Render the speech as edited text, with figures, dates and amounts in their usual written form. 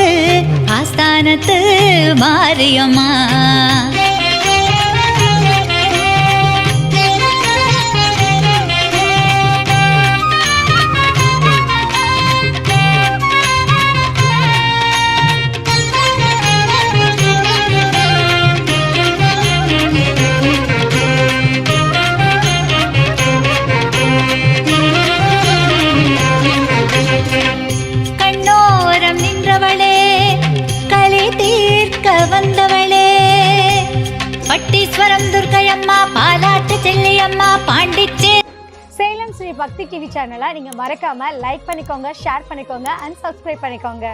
ஆலயத்து ஆஸ்தானத்து மாரியம்மா. வந்தவளே பட்டீஸ்வரம் துர்க்கையம்மா பாலாட்டு செல்லியம்மா பாண்டிச்சே. சேலம் ஸ்ரீ பக்தி டிவி சேனலை நீங்கள் மறக்காமல் லைக் பண்ணிக்கோங்க, ஷேர் பண்ணிக்கோங்க அண்ட் சப்ஸ்கிரைப் பண்ணிக்கோங்க.